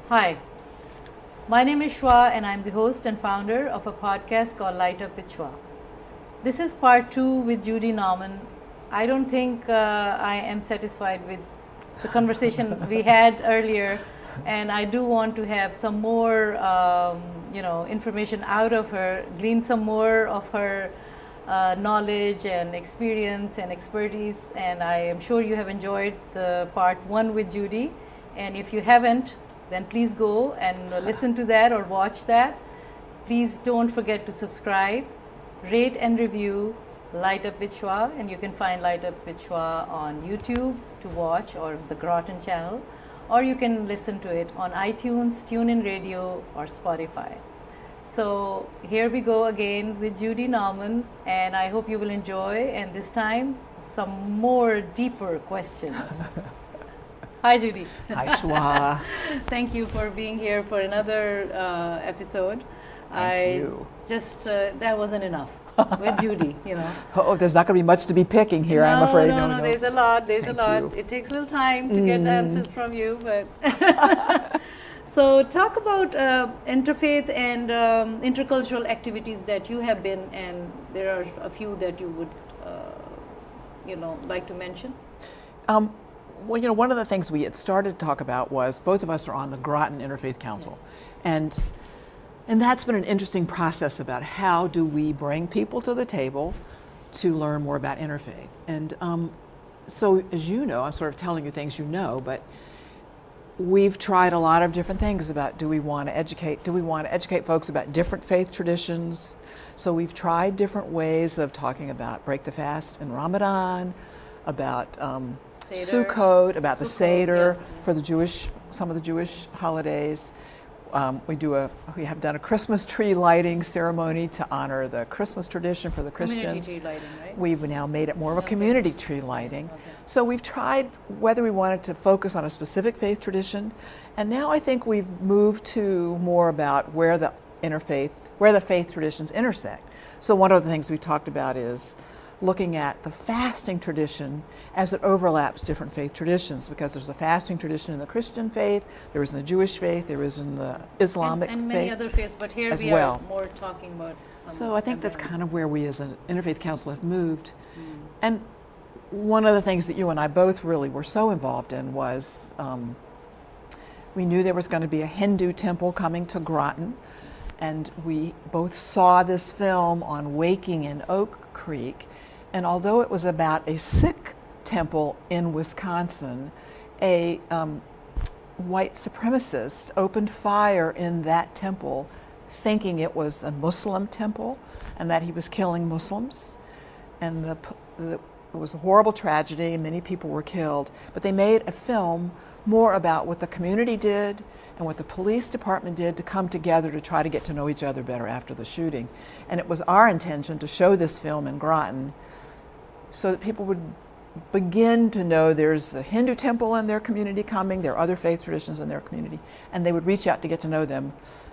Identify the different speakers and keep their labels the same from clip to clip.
Speaker 1: Hi, my name is Shua and I'm the host and founder of a podcast called Light Up with Shua. This is part 2 with Judy Nauman. I don't think I am satisfied with the conversation we had earlier, and I do want to have some more information out of her, glean some more of her knowledge and experience and expertise, and I am sure you have enjoyed the part 1 with Judy, and if you haven't, then please go and listen to that or watch that. Please don't forget to subscribe, rate and review Light Up with Shua, and you can find Light Up with Shua on YouTube to watch, or the Groton channel, or you can listen to it on iTunes, TuneIn Radio, or Spotify. So here we go again with Judy Nauman, and I hope you will enjoy, and this time some more deeper questions. Hi, Judy.
Speaker 2: Hi, Shua.
Speaker 1: Thank you for being here for another episode.
Speaker 2: Thank you.
Speaker 1: Just that wasn't enough with Judy,
Speaker 2: Oh, there's not going to be much to be picking here, I'm afraid.
Speaker 1: No, there's a lot.
Speaker 2: Thank you.
Speaker 1: It takes a little time to get answers from you, but so talk about interfaith and intercultural activities that you have been, and there are a few that you would, like to mention.
Speaker 2: Well, one of the things we had started to talk about was both of us are on the Groton Interfaith Council.
Speaker 1: Yes.
Speaker 2: And that's been an interesting process about how do we bring people to the table to learn more about interfaith. And so as you know, I'm sort of telling you things you know, but we've tried a lot of different things about do we want to educate folks about different faith traditions. So we've tried different ways of talking about break the fast in Ramadan, about Sukkot, about the Seder,
Speaker 1: yeah.
Speaker 2: For some of the Jewish holidays. We have done a Christmas tree lighting ceremony to honor the Christmas tradition for the Christians.
Speaker 1: Community tree lighting, right?
Speaker 2: We've now made it more of a community tree lighting.
Speaker 1: Okay.
Speaker 2: So we've tried whether we wanted to focus on a specific faith tradition, and now I think we've moved to more about where the faith traditions intersect. So one of the things we talked about is looking at the fasting tradition as it overlaps different faith traditions, because there's a fasting tradition in the Christian faith, there is in the Jewish faith, there is in the Islamic
Speaker 1: and
Speaker 2: faith.
Speaker 1: many other faiths, but here
Speaker 2: as
Speaker 1: we
Speaker 2: well.
Speaker 1: are more talking about some.
Speaker 2: So I think that's kind of where we as an Interfaith Council have moved. And one of the things that you and I both really were so involved in was we knew there was going to be a Hindu temple coming to Groton, and we both saw this film on Waking in Oak Creek. And although it was about a Sikh temple in Wisconsin, a white supremacist opened fire in that temple thinking it was a Muslim temple and that he was killing Muslims. And it was a horrible tragedy, and many people were killed. But they made a film more about what the community did and what the police department did to come together to try to get to know each other better after the shooting. And it was our intention to show this film in Groton so that people would begin to know there's a Hindu temple in their community coming, there are other faith traditions in their community, and they would reach out to get to know them.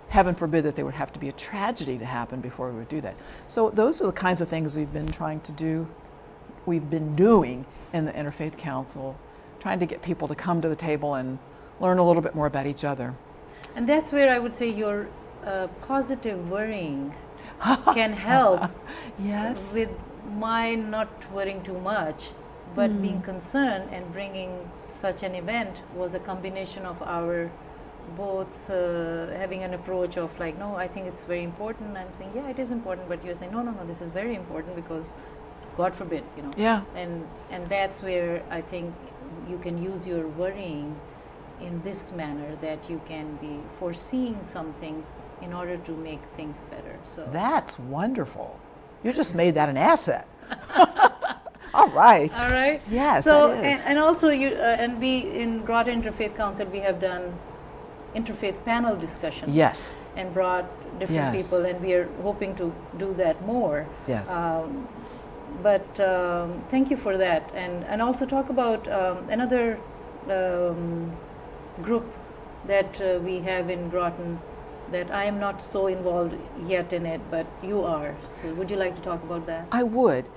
Speaker 2: Heaven forbid that there would have to be a tragedy to happen before we would do that. So those are the kinds of things we've been trying to do, we've been doing in the Interfaith Council, trying to get people to come to the table and learn a little bit more about each other.
Speaker 1: And that's where I would say your positive worrying can help.
Speaker 2: Yes.
Speaker 1: With my not worrying too much, but being concerned and bringing such an event was a combination of our both having an approach of like, no, I think it's very important. I'm saying, yeah, it is important, but you're saying, no, this is very important because God forbid,
Speaker 2: Yeah.
Speaker 1: And that's where I think you can use your worrying in this manner, that you can be foreseeing some things in order to make things better. So
Speaker 2: That's wonderful. You just made that an asset. All right.
Speaker 1: all right.
Speaker 2: Yes,
Speaker 1: So
Speaker 2: that is.
Speaker 1: and also we in Groton Interfaith Council we have done interfaith panel discussions.
Speaker 2: Yes.
Speaker 1: And brought different
Speaker 2: Yes.
Speaker 1: people, and we are hoping to do that more.
Speaker 2: Yes.
Speaker 1: But thank you for that, and also talk about another group that we have in Groton that I am not so involved yet in it, but you are. So would you like to talk about that?
Speaker 2: I would.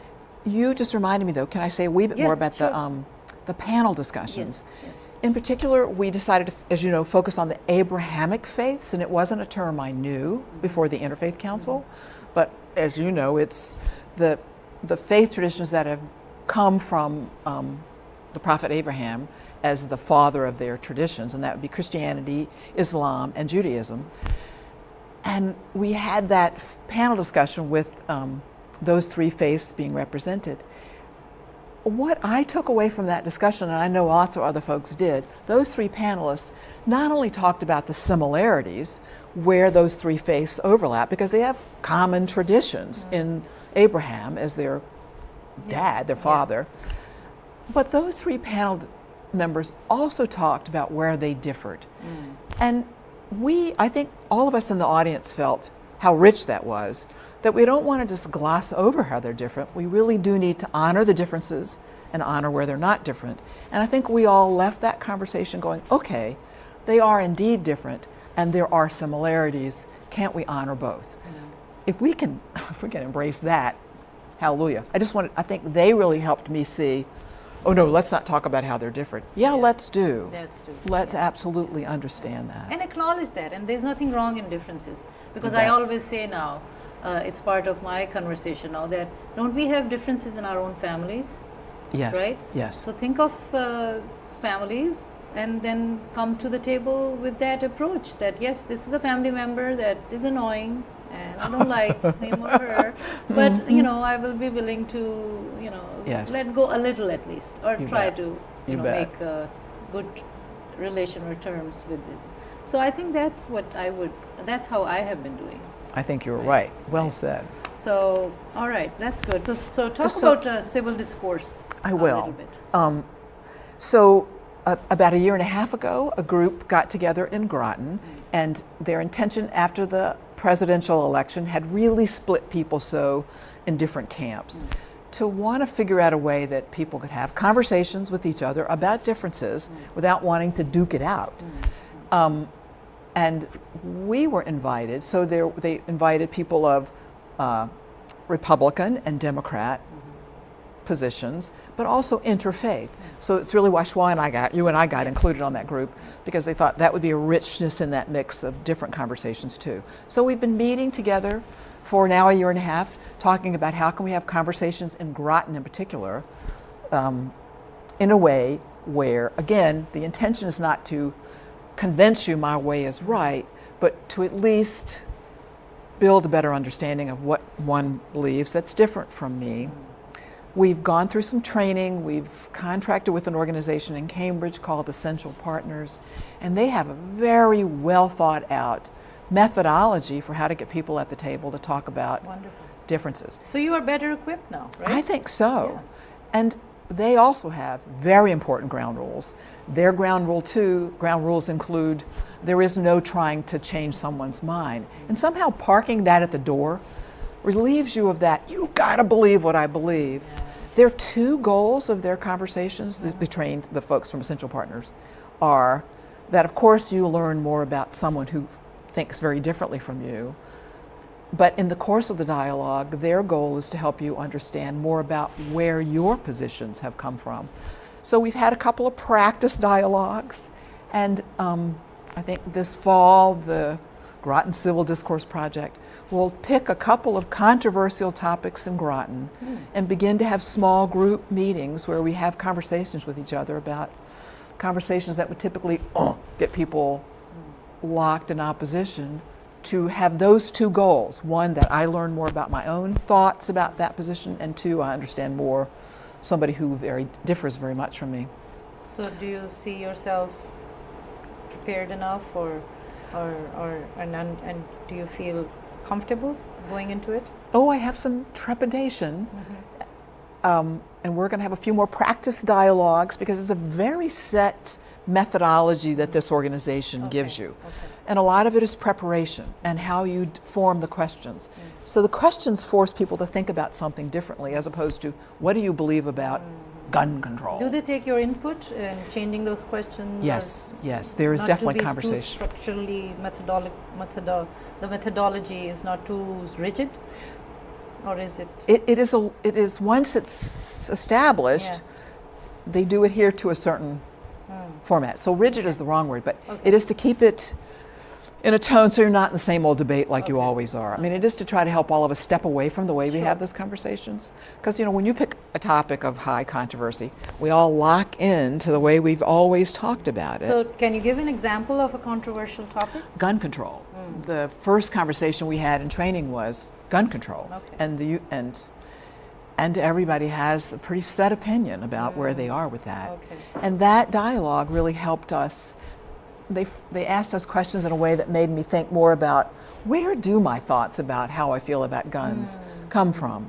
Speaker 2: You just reminded me, though, can I say a wee bit
Speaker 1: Yes,
Speaker 2: more about
Speaker 1: sure.
Speaker 2: the panel discussions?
Speaker 1: Yes.
Speaker 2: In particular, we decided to, as you know, focus on the Abrahamic faiths, and it wasn't a term I knew before the Interfaith Council, but as you know, it's the faith traditions that have come from the prophet Abraham as the father of their traditions, and that would be Christianity, Islam, and Judaism. And we had that panel discussion with those three faiths being represented. What I took away from that discussion, and I know lots of other folks did, those three panelists not only talked about the similarities where those three faiths overlap, because they have common traditions in Abraham as their dad, their father, but those three panel members also talked about where they differed. And I think all of us in the audience felt how rich that was, that we don't want to just gloss over how they're different. We really do need to honor the differences and honor where they're not different. And I think we all left that conversation going, okay, they are indeed different and there are similarities. Can't we honor both? If we can embrace that, hallelujah. I think they really helped me see, oh no, let's not talk about how they're different. Yeah, let's do. Let's absolutely understand that.
Speaker 1: And acknowledge that. And there's nothing wrong in differences. Because I always say now, it's part of my conversation now that don't we have differences in our own families?
Speaker 2: Yes.
Speaker 1: Right?
Speaker 2: Yes.
Speaker 1: So think of families and then come to the table with that approach that yes, this is a family member that is annoying and I don't like him or her, but you know, I will be willing to, you know, let go a little at least, or try to make a good relation or terms with it. So I think that's how I have been doing.
Speaker 2: I think you're right. Well said.
Speaker 1: So, all right, that's good. So talk about civil discourse.
Speaker 2: I will.
Speaker 1: A little bit.
Speaker 2: About a year and a half ago, a group got together in Groton, and their intention after the presidential election had really split people in different camps, to want to figure out a way that people could have conversations with each other about differences without wanting to duke it out. And we were invited, so they invited people of Republican and Democrat positions, but also interfaith. So it's really why Shua and you and I got included on that group, because they thought that would be a richness in that mix of different conversations too. So we've been meeting together for now a year and a half, talking about how can we have conversations in Groton in particular, in a way where, again, the intention is not to convince you my way is right, but to at least build a better understanding of what one believes that's different from me. We've gone through some training. We've contracted with an organization in Cambridge called Essential Partners, and they have a very well thought out methodology for how to get people at the table to talk about differences.
Speaker 1: So you are better equipped now, right?
Speaker 2: I think so. Yeah. And they also have very important ground rules. Their ground rules include there is no trying to change someone's mind. And somehow parking that at the door relieves you of that, you gotta believe what I believe. Their two goals of their conversations, the folks from Essential Partners, are that of course you learn more about someone who thinks very differently from you, but in the course of the dialogue, their goal is to help you understand more about where your positions have come from. So we've had a couple of practice dialogues, and I think this fall, the Groton Civil Discourse Project will pick a couple of controversial topics in Groton and begin to have small group meetings where we have conversations with each other about conversations that would typically get people locked in opposition, to have those two goals. One, that I learn more about my own thoughts about that position, and two, I understand more somebody who differs very much from me.
Speaker 1: So do you see yourself prepared enough and do you feel comfortable going into it?
Speaker 2: Oh, I have some trepidation. And we're going to have a few more practice dialogues, because it's a very set methodology that this organization gives you. And a lot of it is preparation and how you form the questions. So the questions force people to think about something differently, as opposed to what do you believe about gun control.
Speaker 1: Do they take your input in changing those questions?
Speaker 2: Yes, yes, there is definitely conversation.
Speaker 1: Too structurally, the methodology is not too rigid, or is it?
Speaker 2: It is once it's established, they do adhere to a certain format. So rigid is the wrong word, but it is to keep it in a tone so you're not in the same old debate like you always are. I mean, it is to try to help all of us step away from the way we have those conversations. Because, you know, when you pick a topic of high controversy, we all lock in to the way we've always talked about it.
Speaker 1: So can you give an example of a controversial topic?
Speaker 2: Gun control. The first conversation we had in training was gun control. And everybody has a pretty set opinion about where they are with that. And that dialogue really helped us. They asked us questions in a way that made me think more about where do my thoughts about how I feel about guns come from?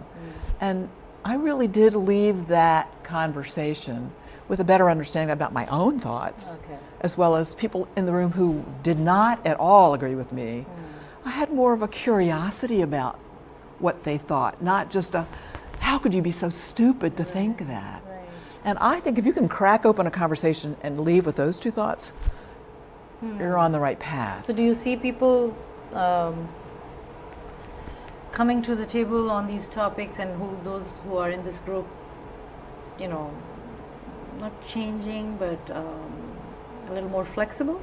Speaker 2: And I really did leave that conversation with a better understanding about my own thoughts, as well as people in the room who did not at all agree with me. I had more of a curiosity about what they thought, not just a, how could you be so stupid to think that? And I think if you can crack open a conversation and leave with those two thoughts, you're on the right path.
Speaker 1: So do you see people coming to the table on these topics, and those who are in this group, you know, not changing, but a little more flexible?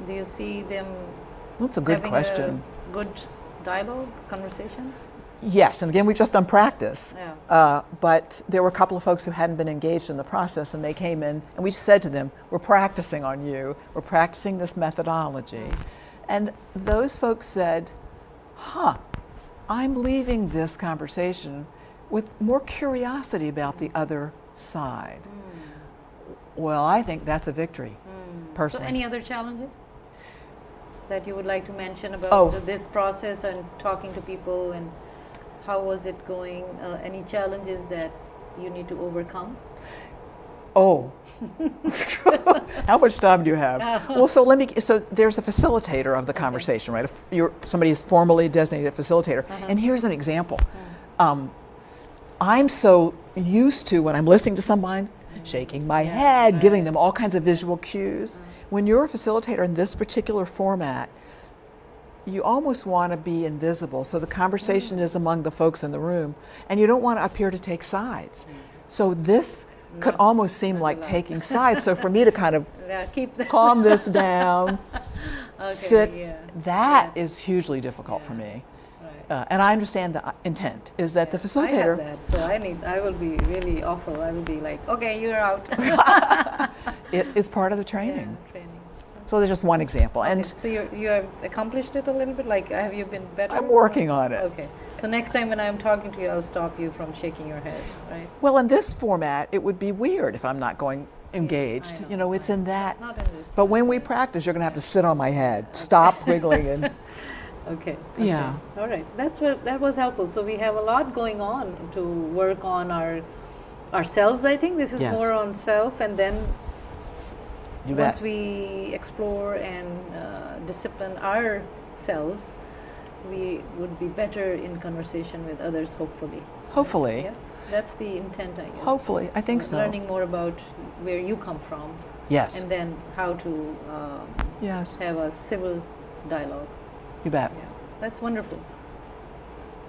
Speaker 1: Do you see them
Speaker 2: That's a good
Speaker 1: having
Speaker 2: question.
Speaker 1: a good dialogue, conversation?
Speaker 2: Yes, and again, we've just done practice. But there were a couple of folks who hadn't been engaged in the process, and they came in, and we said to them, we're practicing on you. We're practicing this methodology. And those folks said, I'm leaving this conversation with more curiosity about the other side. Well, I think that's a victory, personally.
Speaker 1: So any other challenges that you would like to mention about this process and talking to people, and how was it going? Any challenges that you need to overcome?
Speaker 2: How much time do you have? Well, so there's a facilitator of the conversation, right? If somebody is formally designated facilitator. And here's an example. I'm so used to, when I'm listening to someone, shaking my head, giving them all kinds of visual cues. When you're a facilitator in this particular format, you almost want to be invisible, so the conversation is among the folks in the room, and you don't want to appear to take sides. So this could almost seem like taking sides. So for me to kind of calm this down, sit, that is hugely difficult for me. And I understand the intent is that the facilitator.
Speaker 1: I have that, so I will be really awful. I will be like, okay, you're out.
Speaker 2: It is part of the training. So there's just one example. And
Speaker 1: so you have accomplished it a little bit? Like, have you been better?
Speaker 2: I'm working on it.
Speaker 1: Okay. So next time when I'm talking to you, I'll stop you from shaking your head, right?
Speaker 2: Well, in this format, it would be weird if I'm not going engaged. You know, it's in that.
Speaker 1: Not in this.
Speaker 2: But when we practice, you're going to have to sit on my head, stop wiggling, and.
Speaker 1: Okay.
Speaker 2: Yeah.
Speaker 1: All right. That was helpful. So we have a lot going on to work on ourselves. I think this is more on self, and then once we explore and discipline ourselves, we would be better in conversation with others, hopefully.
Speaker 2: Hopefully.
Speaker 1: Yeah. That's the intent, I guess.
Speaker 2: Hopefully, I think so.
Speaker 1: Learning more about where you come from.
Speaker 2: Yes.
Speaker 1: And then how to have a civil dialogue.
Speaker 2: You bet.
Speaker 1: Yeah, that's wonderful.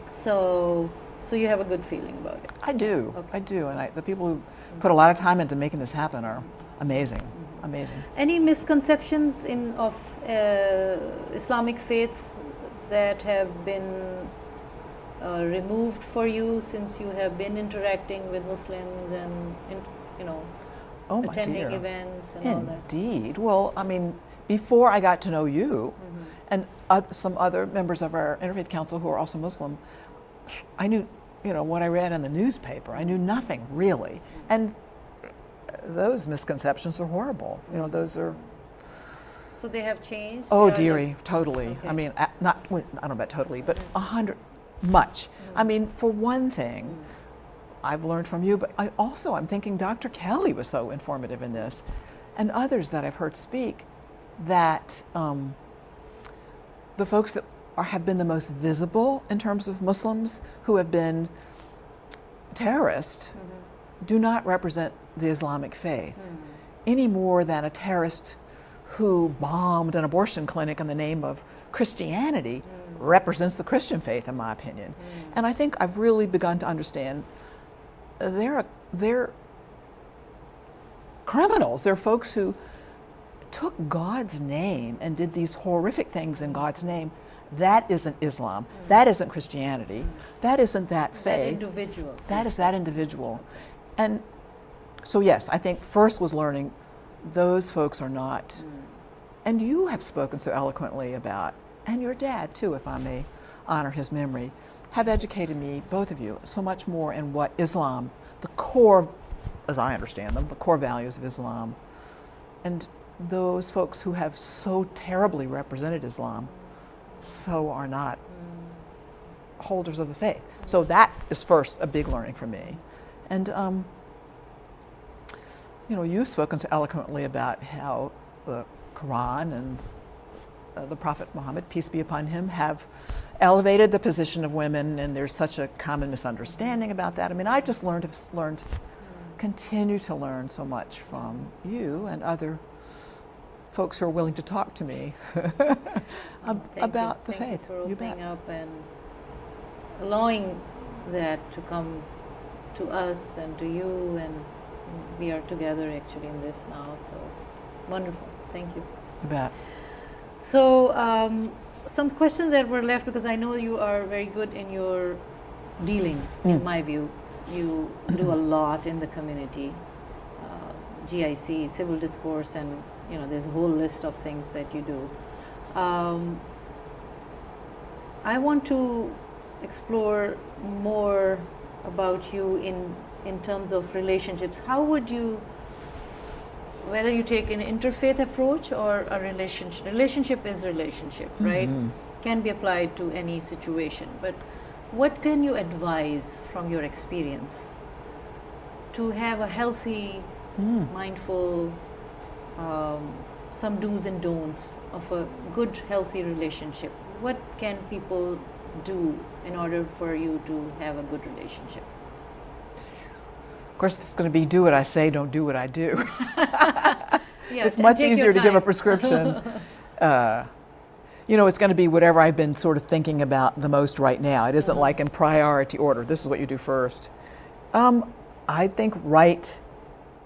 Speaker 1: So you have a good feeling about it?
Speaker 2: I do. Okay. I do. And the people who put a lot of time into making this happen are amazing. Amazing.
Speaker 1: Any misconceptions of Islamic faith that have been removed for you since you have been interacting with Muslims and attending events and all that?
Speaker 2: Indeed. Well, I mean, before I got to know you, and some other members of our Interfaith Council who are also Muslim, I knew, what I read in the newspaper. I knew nothing really, and those misconceptions are horrible. Those are.
Speaker 1: So they have changed.
Speaker 2: Oh, dearie, totally. Okay. I mean, I don't know about totally, but 100, much. I mean, for one thing, I've learned from you, but I'm thinking Dr. Kelly was so informative in this, and others that I've heard speak, that. The folks that have been the most visible in terms of Muslims who have been terrorists do not represent the Islamic faith any more than a terrorist who bombed an abortion clinic in the name of Christianity represents the Christian faith, in my opinion. And I think I've really begun to understand they're criminals. They're folks who took God's name and did these horrific things in God's name. That isn't Islam. That isn't Christianity. That isn't that faith.
Speaker 1: That individual.
Speaker 2: That is that individual. And so yes, I think first was learning those folks are not, and you have spoken so eloquently about, and your dad too, if I may honor his memory, have educated me, both of you, so much more in what Islam, the core, as I understand them, the core values of Islam, and those folks who have so terribly represented Islam, so are not holders of the faith. So that is first a big learning for me. And you know, you've spoken so eloquently about how the Quran and the Prophet Muhammad, peace be upon him, have elevated the position of women, and there's such a common misunderstanding about that. I mean, I just continue to learn so much from you and other folks who are willing to talk to me about the faith.
Speaker 1: Thank you for
Speaker 2: You
Speaker 1: opening
Speaker 2: bet.
Speaker 1: up and allowing that to come to us and to you, and we are together actually in this now. So wonderful. Thank you.
Speaker 2: You bet.
Speaker 1: So some questions that were left, because I know you are very good in your dealings, in my view. You do a lot in the community, GIC, civil discourse, and you know, there's a whole list of things that you do. I want to explore more about you in terms of relationships. How would you, whether you take an interfaith approach or a relationship is relationship, right? Can be applied to any situation. But what can you advise from your experience to have a healthy, mindful, some do's and don'ts of a good, healthy relationship? What can people do in order for you to have a good relationship?
Speaker 2: Of course, it's going to be do what I say, don't do what I do.
Speaker 1: Yeah,
Speaker 2: It's much
Speaker 1: take your
Speaker 2: easier to give a
Speaker 1: time.
Speaker 2: prescription. You know, it's going to be whatever I've been sort of thinking about the most right now. It isn't like in priority order. This is what you do first. I think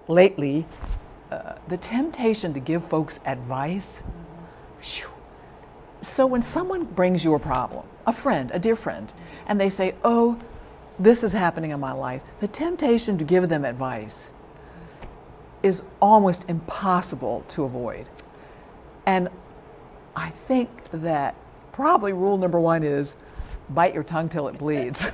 Speaker 2: lately, the temptation to give folks advice. Whew. So when someone brings you a problem, a friend, a dear friend, and they say, oh, this is happening in my life, the temptation to give them advice is almost impossible to avoid. And I think that probably rule number one is bite your tongue till it bleeds.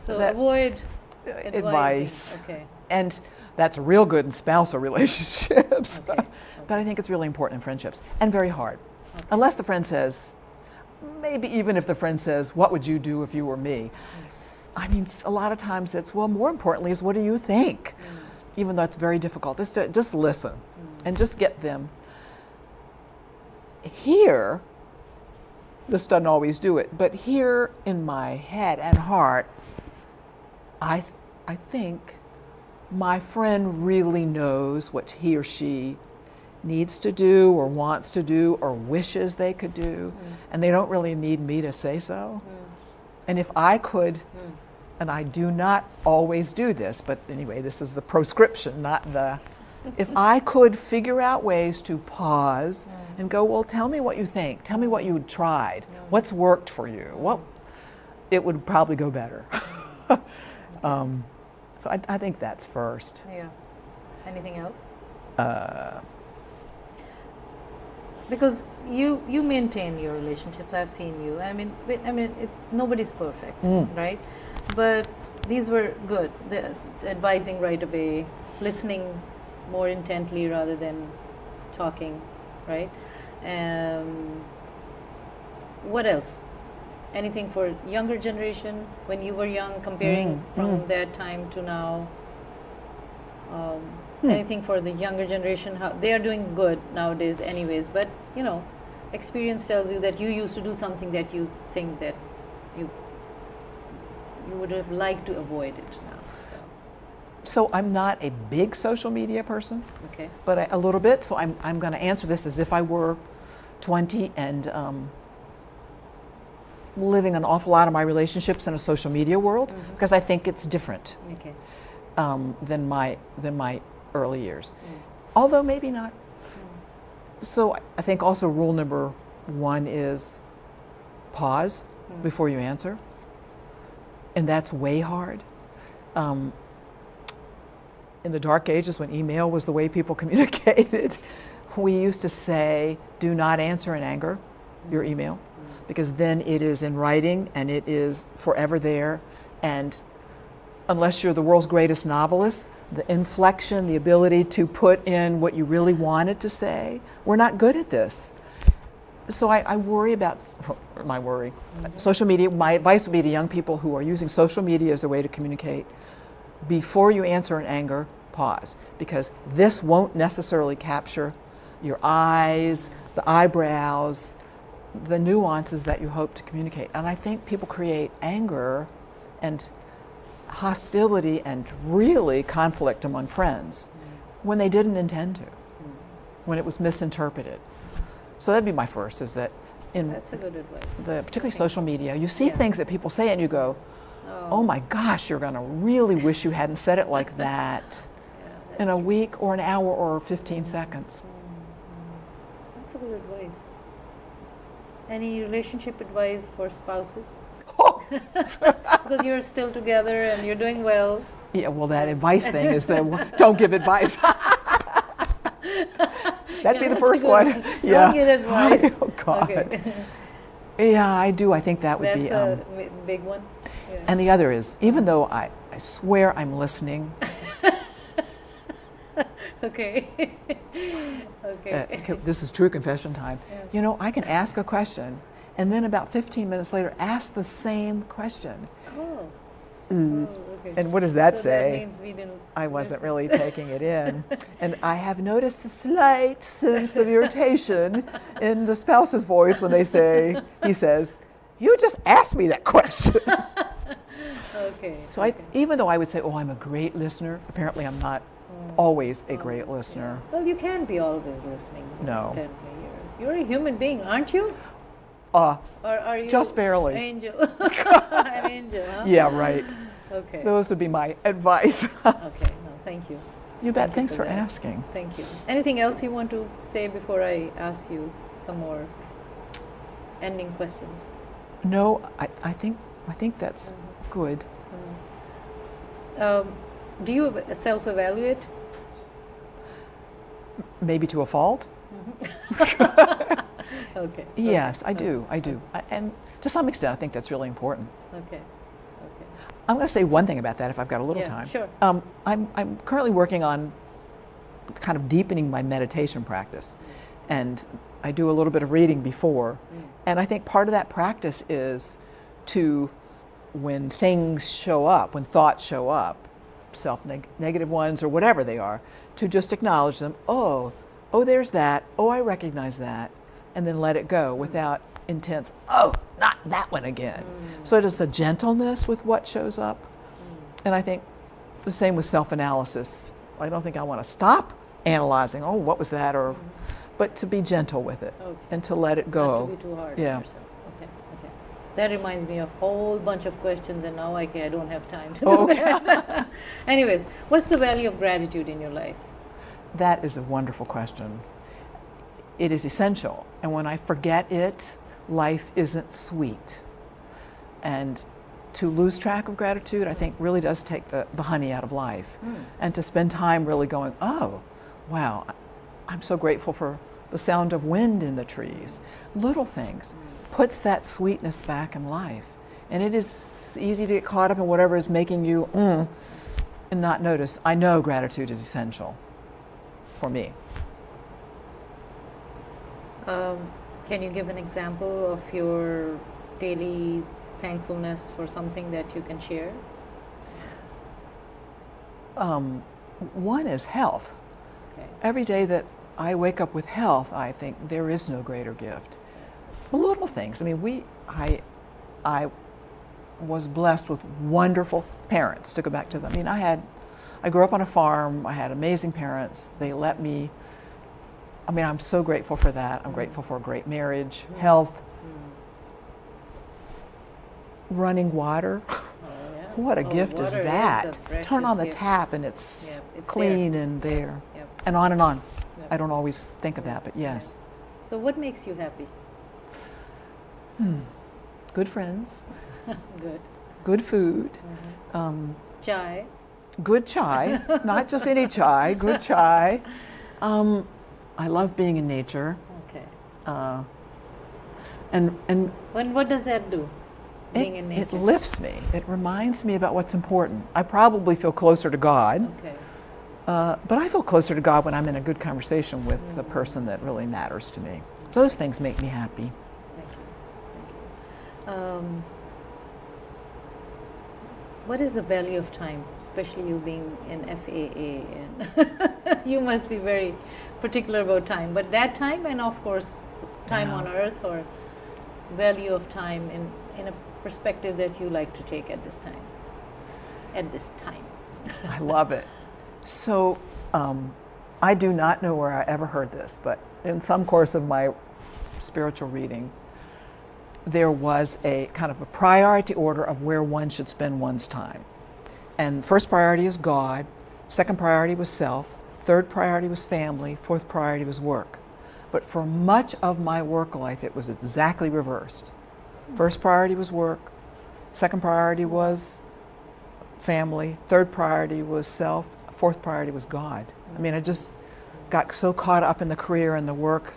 Speaker 1: So
Speaker 2: That-
Speaker 1: avoid
Speaker 2: advice.
Speaker 1: Okay.
Speaker 2: And that's real good in spousal relationships.
Speaker 1: Okay.
Speaker 2: But I think it's really important in friendships, and very hard. Unless the friend says, maybe even if the friend says, what would you do if you were me? I mean, a lot of times it's, well, more importantly is, what do you think? Even though it's very difficult, just listen and just get them. Here, this doesn't always do it, but here in my head and heart, I think my friend really knows what he or she needs to do or wants to do or wishes they could do, and they don't really need me to say so. And if I could, and I do not always do this, but anyway, this is the proscription, not the, if I could figure out ways to pause and go, well, tell me what you think, tell me what you tried, what's worked for you, it would probably go better. So I think that's first.
Speaker 1: Yeah. Anything else? Because you maintain your relationships. I've seen you. I mean, nobody's perfect, right? But these were good. The advising right away, listening more intently rather than talking, right? What else? Anything for younger generation when you were young, comparing from that time to now? Anything for the younger generation? How they are doing good nowadays, anyways. But you know, experience tells you that you used to do something that you think that you would have liked to avoid it now.
Speaker 2: So I'm not a big social media person,
Speaker 1: Okay.
Speaker 2: but a little bit. So I'm going to answer this as if I were 20 and living an awful lot of my relationships in a social media world, because I think it's different
Speaker 1: Okay.
Speaker 2: than my early years. Although maybe not. So I think also rule number one is pause before you answer. And that's way hard. In the dark ages when email was the way people communicated, we used to say, do not answer in anger your email, because then it is in writing and it is forever there. And unless you're the world's greatest novelist, the inflection, the ability to put in what you really wanted to say, we're not good at this. So I worry about, my worry, social media. My advice would be to young people who are using social media as a way to communicate, before you answer in anger, pause, because this won't necessarily capture your eyes, the eyebrows, the nuances that you hope to communicate. And I think people create anger and hostility and really conflict among friends when they didn't intend to, when it was misinterpreted. So that'd be my first, is that in
Speaker 1: That's a good advice.
Speaker 2: particularly social media, you see things that people say and you go, oh my gosh, you're gonna really wish you hadn't said it like that in a week or an hour or 15 seconds.
Speaker 1: That's a good advice. Any relationship advice for spouses? Because you're still together and you're doing well.
Speaker 2: Yeah, well, that advice thing is that don't give advice. That'd be the first one. Yeah.
Speaker 1: Don't give advice.
Speaker 2: Oh, God.
Speaker 1: Okay.
Speaker 2: Yeah, I do. I think that would be.
Speaker 1: That's a big one. Yeah.
Speaker 2: And the other is, even though I swear I'm listening.
Speaker 1: Okay. Okay.
Speaker 2: This is true confession time.
Speaker 1: Yeah.
Speaker 2: You know, I can ask a question, and then about 15 minutes later, ask the same question.
Speaker 1: Oh. Okay.
Speaker 2: And what does that
Speaker 1: So
Speaker 2: say?
Speaker 1: That means we didn't
Speaker 2: I wasn't
Speaker 1: listen.
Speaker 2: really taking it in. And I have noticed a slight sense of irritation in the spouse's voice when he says, you just asked me that question.
Speaker 1: Okay.
Speaker 2: So
Speaker 1: okay.
Speaker 2: even though I would say, oh, I'm a great listener, apparently I'm not always a great listener.
Speaker 1: Yeah. Well, you can't be always listening.
Speaker 2: No.
Speaker 1: Intently. You're a human being, aren't you? Or are you
Speaker 2: Just barely.
Speaker 1: Angel? An angel, huh?
Speaker 2: Yeah, right.
Speaker 1: Okay.
Speaker 2: Those would be my advice.
Speaker 1: Okay. No, thank you.
Speaker 2: You bet.
Speaker 1: Thank
Speaker 2: Thanks
Speaker 1: you
Speaker 2: for
Speaker 1: that.
Speaker 2: asking.
Speaker 1: Thank you. Anything else you want to say before I ask you some more ending questions?
Speaker 2: No, I think that's good.
Speaker 1: Do you self-evaluate?
Speaker 2: Maybe to a fault?
Speaker 1: Okay.
Speaker 2: Yes,
Speaker 1: okay.
Speaker 2: I do. And to some extent, I think that's really important.
Speaker 1: Okay. Okay.
Speaker 2: I'm going to say one thing about that if I've got a little
Speaker 1: Yeah,
Speaker 2: time.
Speaker 1: sure.
Speaker 2: I'm currently working on kind of deepening my meditation practice. And I do a little bit of reading before. And I think part of that practice is to, when things show up, when thoughts show up, self-negative ones or whatever they are, to just acknowledge them. Oh, there's that. Oh, I recognize that. And then let it go without intense, oh, not that one again. So it is a gentleness with what shows up. And I think the same with self-analysis. I don't think I want to stop analyzing, oh, what was that? But to be gentle with it and to let it go.
Speaker 1: Not to be too hard
Speaker 2: Yeah.
Speaker 1: on yourself. Okay. That reminds me of a whole bunch of questions, and now I don't have time to do that. Anyways, what's the value of gratitude in your life?
Speaker 2: That is a wonderful question. It is essential. And when I forget it, life isn't sweet. And to lose track of gratitude, I think, really does take the honey out of life. And to spend time really going, oh, wow, I'm so grateful for the sound of wind in the trees. Little things puts that sweetness back in life. And it is easy to get caught up in whatever is making you and not notice. I know gratitude is essential for me.
Speaker 1: Can you give an example of your daily thankfulness for something that you can share?
Speaker 2: One is health.
Speaker 1: Okay.
Speaker 2: Every day that I wake up with health, I think there is no greater gift. Little things. I mean, I was blessed with wonderful parents, to go back to them. I mean, I grew up on a farm. I had amazing parents. They let me, I'm so grateful for that. I'm grateful for a great marriage, health, running water. what a gift is
Speaker 1: water
Speaker 2: that?
Speaker 1: a precious
Speaker 2: Turn on the
Speaker 1: gift.
Speaker 2: tap and it's,
Speaker 1: Yep, it's
Speaker 2: clean
Speaker 1: there.
Speaker 2: and there.
Speaker 1: Yep.
Speaker 2: And on and on.
Speaker 1: Yep.
Speaker 2: I don't always think of that, but yes.
Speaker 1: So what makes you happy?
Speaker 2: Good friends,
Speaker 1: Good.
Speaker 2: good food,
Speaker 1: Chai.
Speaker 2: good chai, not just any chai, good chai. I love being in nature.
Speaker 1: Okay.
Speaker 2: And
Speaker 1: What does that do? Being in nature.
Speaker 2: it lifts me. It reminds me about what's important. I probably feel closer to God,
Speaker 1: Okay.
Speaker 2: but I feel closer to God when I'm in a good conversation with the person that really matters to me. Those things make me happy.
Speaker 1: Thank you. Thank you. What is the value of time, especially you being in FAA, and you must be very particular about time. But that time, and of course, time
Speaker 2: Yeah.
Speaker 1: on Earth, or value of time in a perspective that you like to take at this time. At this time.
Speaker 2: I love it. So I do not know where I ever heard this, but in some course of my spiritual reading, there was a kind of a priority order of where one should spend one's time. And first priority is God, second priority was self, third priority was family, fourth priority was work. But for much of my work life, it was exactly reversed. First priority was work, second priority was family, third priority was self, fourth priority was God. I mean, I just got so caught up in the career and the work.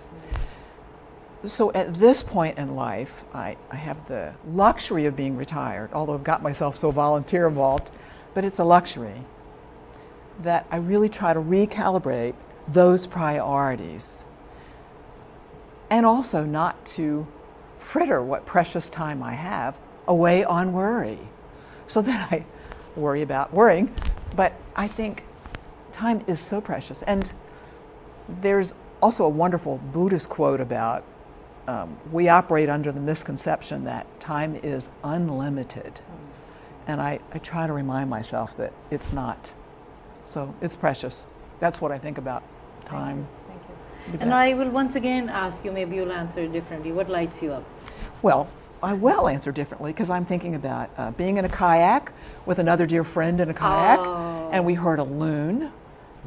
Speaker 2: So at this point in life, I have the luxury of being retired, although I've got myself so volunteer involved, but it's a luxury that I really try to recalibrate those priorities and also not to fritter what precious time I have away on worry. So that I worry about worrying, but I think time is so precious. And there's also a wonderful Buddhist quote about we operate under the misconception that time is unlimited. And I try to remind myself that it's not. So it's precious. That's what I think about time.
Speaker 1: Thank you.
Speaker 2: You
Speaker 1: And
Speaker 2: bet.
Speaker 1: I will once again ask you, maybe you'll answer it differently. What lights you up?
Speaker 2: Well, I will answer differently because I'm thinking about being in a kayak with another dear friend in a kayak,
Speaker 1: Oh.
Speaker 2: and we heard a loon.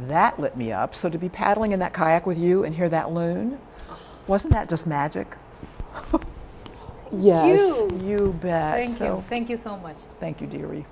Speaker 2: That lit me up. So to be paddling in that kayak with you and hear that loon, wasn't that just magic? Yes, you bet.
Speaker 1: Thank you. Thank you so much.
Speaker 2: Thank you, dearie.